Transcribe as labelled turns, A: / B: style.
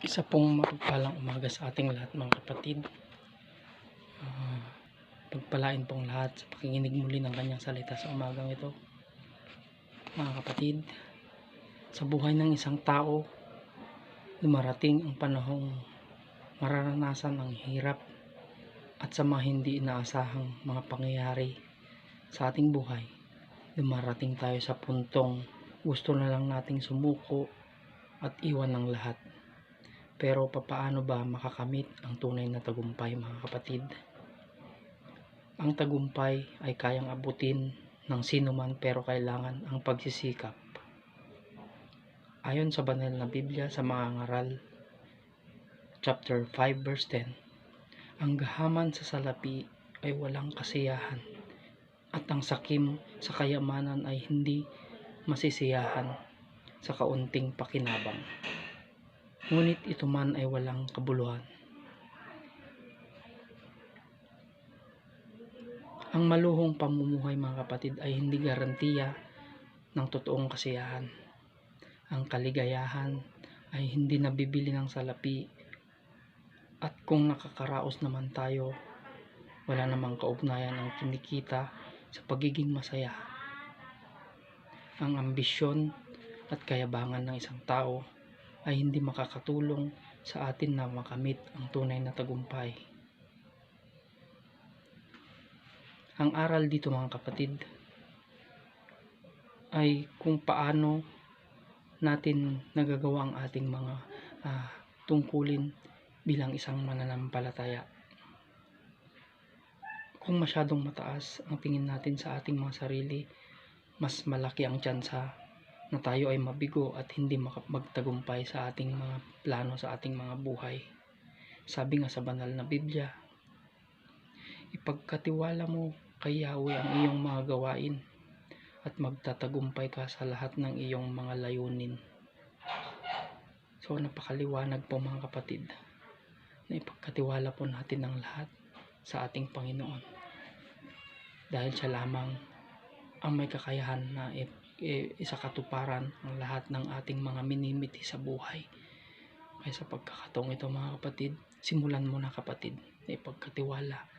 A: Isa pong mapagpalang umaga sa ating lahat mga kapatid. Pagpalain pong lahat sa pakikinig muli ng kanyang salita sa umagang ito. Mga kapatid, sa buhay ng isang tao, dumarating ang panahong mararanasan ang hirap at sa mga hindi inaasahang mga pangyayari sa ating buhay. Dumarating tayo sa puntong gusto na lang nating sumuko at iwan ng lahat. Pero papaano ba makakamit ang tunay na tagumpay mga kapatid? Ang tagumpay ay kayang abutin ng sino man, pero kailangan ang pagsisikap. Ayon sa banal na Biblia sa mga ngaral, chapter 5 verse 10, ang gahaman sa salapi ay walang kasiyahan, at ang sakim sa kayamanan ay hindi masisiyahan sa kaunting pakinabang. Ngunit ito man ay walang kabuluhan. Ang maluhong pamumuhay mga kapatid ay hindi garantiya ng totoong kasiyahan. Ang kaligayahan ay hindi nabibili ng salapi, at kung nakakaraos naman tayo, wala namang kaugnayan ang kinikita sa pagiging masaya. Ang ambisyon at kayabangan ng isang tao ay hindi makakatulong sa atin na makamit ang tunay na tagumpay. Ang aral dito mga kapatid ay kung paano natin nagagawa ang ating mga tungkulin bilang isang mananampalataya. Kung masyadong mataas ang tingin natin sa ating mga sarili, mas malaki ang tsansa na tayo ay mabigo at hindi magtagumpay sa ating mga plano, sa ating mga buhay. Sabi nga sa banal na Biblia, ipagkatiwala mo kay Yahweh ang iyong mga gawain at magtatagumpay ka sa lahat ng iyong mga layunin. So napakaliwanag po mga kapatid na ipagkatiwala po natin ang lahat sa ating Panginoon, dahil siya lamang ang may kakayahan na isakatuparan ang lahat ng ating mga minimiti sa buhay. Kaya sa pagkakataong ito mga kapatid, simulan mo na kapatid na ipagkatiwala